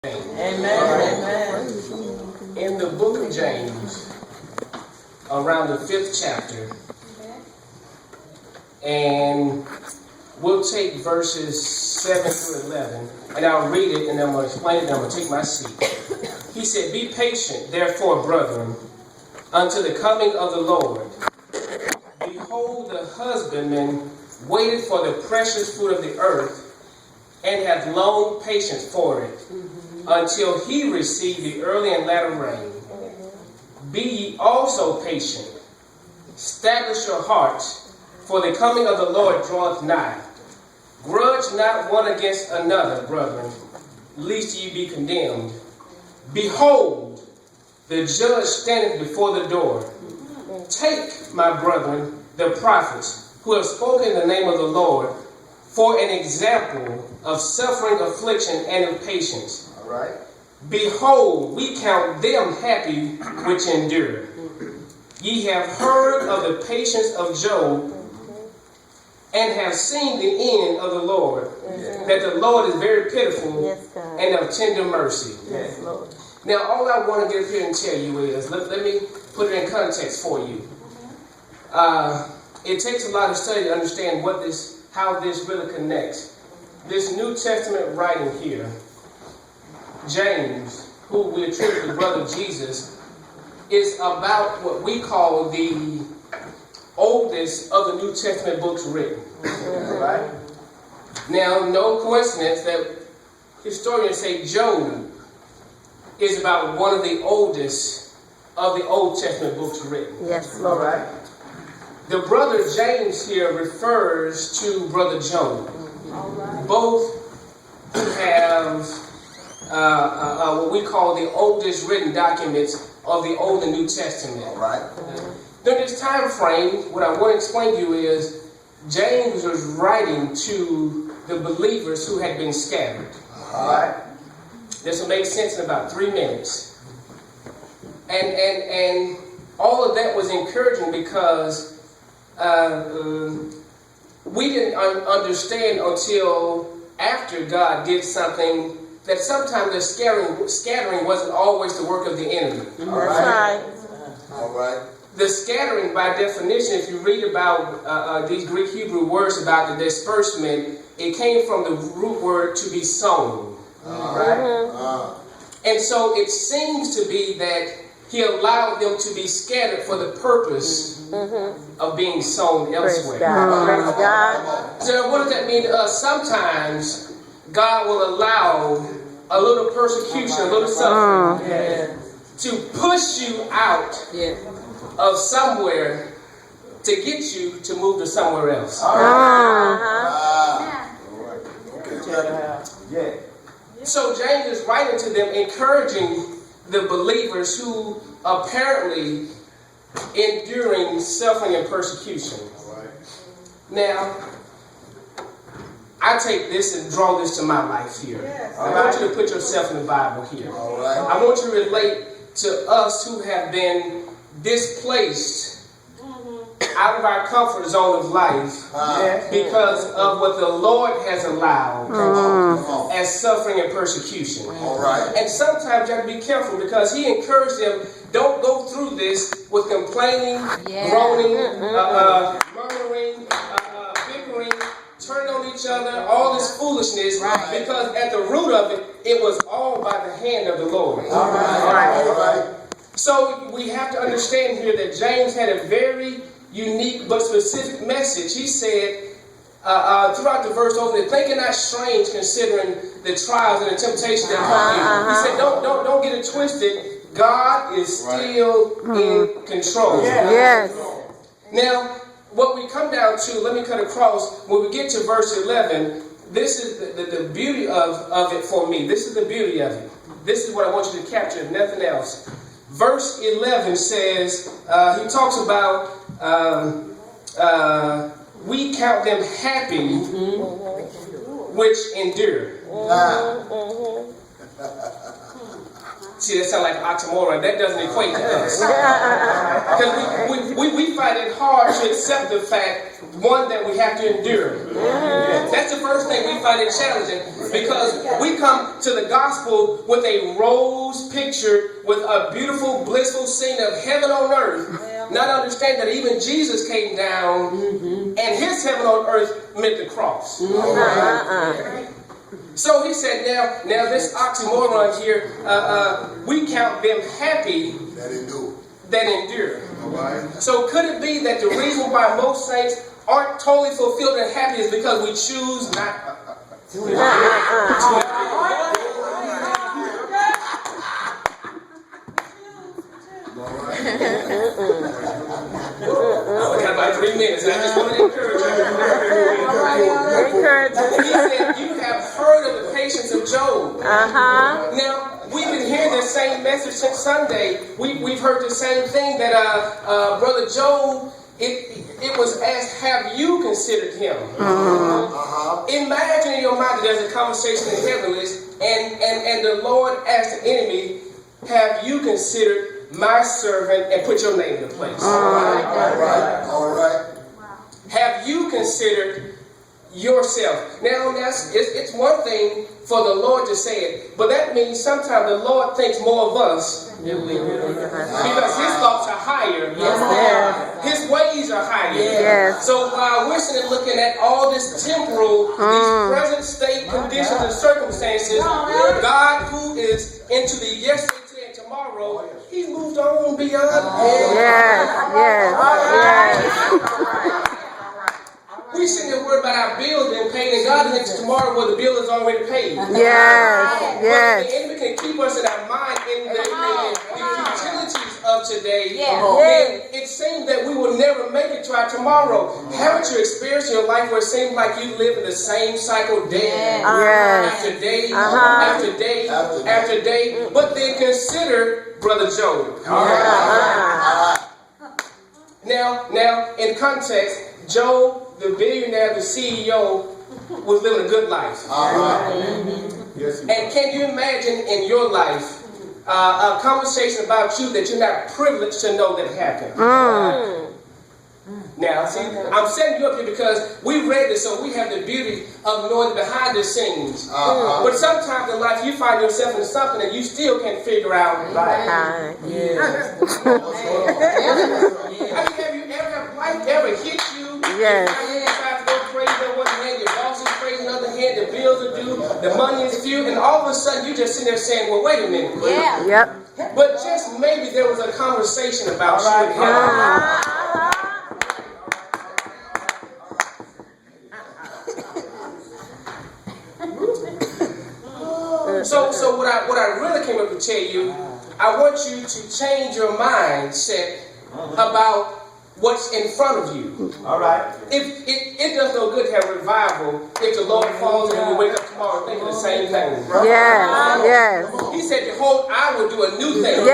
Amen. Amen. In the book of James, around the 5th chapter, and we'll take verses 7 through 11, and I'll read it, and then I'm going to explain it, and I'm going to take my seat. He said, "Be patient, therefore, brethren, unto the coming of the Lord. Behold, the husbandman waited for the precious fruit of the earth, and hath long patience for it, until he receive the early and latter rain. Be ye also patient. Establish your hearts, for the coming of the Lord draweth nigh. Grudge not one against another, brethren, lest ye be condemned. Behold, the judge standeth before the door. Take, my brethren, the prophets, who have spoken in the name of the Lord, for an example of suffering, affliction, and of patience. All right. Behold, we count them happy which endure. Ye have heard of the patience of Job, and have seen the end of the Lord, that the Lord is very pitiful and of tender mercy." Yes, Lord. Now, all I want to get up here and tell you is, let me put it in context for you. It takes a lot of study to understand how this really connects. This New Testament writing here, James, who we attribute to the brother of Jesus, is about what we call the oldest of the New Testament books written. Right? Now, no coincidence that historians say Job is about one of the oldest of the Old Testament books written. Yes, Lord. All right? The brother James here refers to brother Job. Both have what we call the oldest written documents of the Old and New Testament. All right. During this time frame, what I want to explain to you is James was writing to the believers who had been scattered. All right. This will make sense in about 3 minutes. And all of that was encouraging because we didn't understand until after God did something that sometimes the scattering wasn't always the work of the enemy. That's right. All right. The scattering, by definition, if you read about these Greek Hebrew words about the disbursement, it came from the root word to be sown. All right. And so it seems to be that he allowed them to be scattered for the purpose of being sown elsewhere. Praise God. So what does that mean to us? Sometimes God will allow a little persecution, a little suffering to push you out of somewhere to get you to move to somewhere else. So James is writing to them, encouraging the believers who apparently enduring suffering and persecution. Now, I take this and draw this to my life here. I want you to put yourself in the Bible here. I want you to relate to us who have been displaced out of our comfort zone of life because of what the Lord has allowed as suffering and persecution. All right. And sometimes you have to be careful because he encouraged them, don't go through this with complaining, groaning, murmuring, bickering, turning on each other, all this foolishness, because at the root of it, it was all by the hand of the Lord. All right. So we have to understand here that James had a very unique but specific message. He said throughout the verse over there, think it not strange considering the trials and the temptations that come you. He said, don't get it twisted. God is still in control. Yes. Now, what we come down to, let me cut across, when we get to verse 11, this is the beauty of it for me. This is the beauty of it. This is what I want you to capture, if nothing else. Verse 11 says, he talks about, we count them happy which endure. See, that sounds like an oxymoron. That doesn't equate to us. Because we find it hard to accept the fact, one, that we have to endure. That's the first thing we find it challenging. Because we come to the gospel with a rose picture, with a beautiful, blissful scene of heaven on earth, not understanding that even Jesus came down and his heaven on earth meant the cross. So he said, now this oxymoron here, we count them happy that endure. So could it be that the reason why most saints aren't totally fulfilled and happy is because we choose not to I got about 3 minutes. I just want to encourage you. He said, you have heard of the patience of Job. Now, we've been hearing the same message since Sunday. We've heard the same thing that Brother Job, it was asked, have you considered him? Imagine in your mind that there's a conversation in heavenlies, and the Lord asked the enemy, have you considered my servant, and put your name in the place. All right. Have you considered yourself? Now, it's one thing for the Lord to say it, but that means sometimes the Lord thinks more of us because his thoughts are higher. His ways are higher. So while we're sitting looking at all this temporal, these present state conditions and circumstances, God, who is into the yesterday, today, and tomorrow, he moved on beyond. We sitting there worried about our bills being paid, and God thinks tomorrow where the bill is already paid. But the enemy can keep us in our mind in the futilities of today. Then it seems that we will never make it to our tomorrow. Haven't you experienced in your life where it seems like you live in the same cycle day after day after day after day? But then consider Brother Job. Now, in context, Job, the billionaire, the CEO, was living a good life. And can you imagine in your life a conversation about you that you're not privileged to know that happened? Now, see, I'm setting you up here because we read this, so we have the beauty of knowing the behind the scenes. But sometimes in life, you find yourself in something that you still can't figure out. Have you life ever hit you? You try to go crazy on one hand, your boss is crazy on the other hand, the bills are due, the money is few, and all of a sudden you just sit there saying, well, wait a minute. But just maybe there was a conversation about you and him. So what I really came up to tell you, I want you to change your mindset about what's in front of you. All right. It does no good to have revival if the Lord falls and we wake up tomorrow thinking the same thing. He said, behold, I will do a new thing.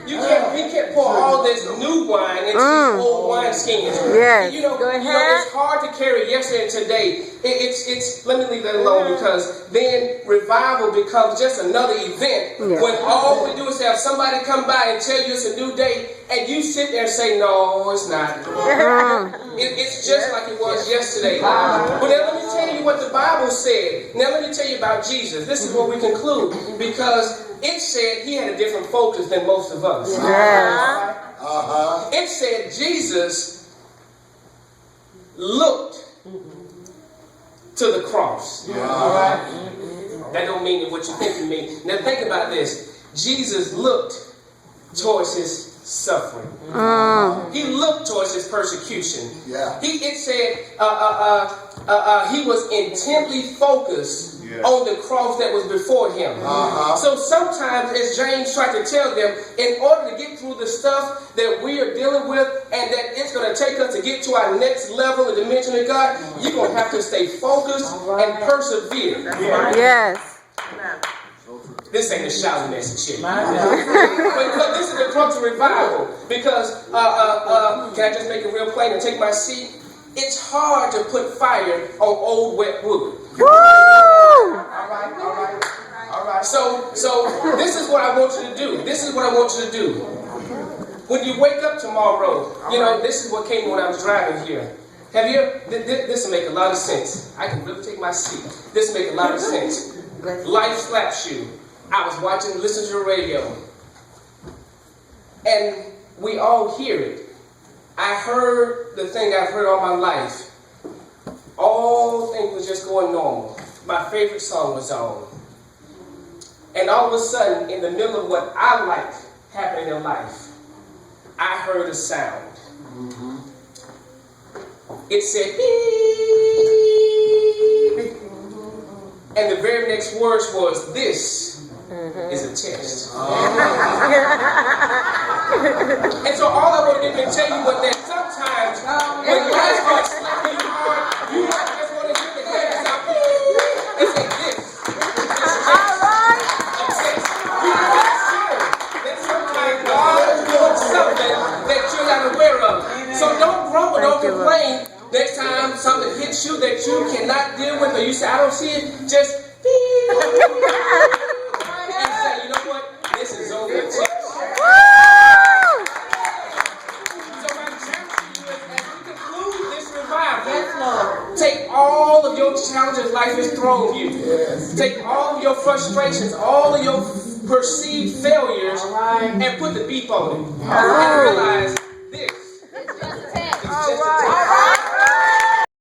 You can't pour all this new wine into these old wineskins. You know, it's hard to carry yesterday and today. Let me leave that alone because then revival becomes just another event when all we do is have somebody come by and tell you it's a new day, and you sit there and say, no, it's not. It's just like it was yesterday. But now let me tell you what the Bible said. Now let me tell you about Jesus. This is where we conclude because it said he had a different focus than most of us. It said Jesus looked to the cross. That don't mean what you think it means. Now think about this. Jesus looked towards his suffering. He looked towards his persecution. It said he was intently focused on the cross that was before him. So sometimes, as James tried to tell them, in order to get through the stuff that we are dealing with and that it's going to take us to get to our next level of dimension of God, you're going to have to stay focused and persevere. This ain't a shouting message here. But this is the crux of revival. Because, can I just make it real plain and take my seat? It's hard to put fire on old wet wood. All right. So this is what I want you to do. When you wake up tomorrow, this is what came when I was driving here. Have you? This will make a lot of sense. I can really take my seat. This will make a lot of sense. Life slaps you. I was listening to the radio, and we all hear it. I heard the thing I've heard all my life. All things was just going normal. My favorite song was on. And all of a sudden, in the middle of what I like happening in life, I heard a sound. Mm-hmm. It said, beep. And the very next words was, this is a test. And so all I wanted to tell you was that sometimes when life starts slapping you hard, you might just want to hear the head sound. It said this. You consider that sometimes God is doing something that you're not aware of. So don't grumble, don't complain. Next time something hits you that you cannot deal with, or you say, I don't see it, just beep. And say, you know what? This is only a test. So my challenge to you is, as we conclude this revival, take all of your challenges life has thrown you. Take all of your frustrations, all of your perceived failures, and put the beep on it. And realize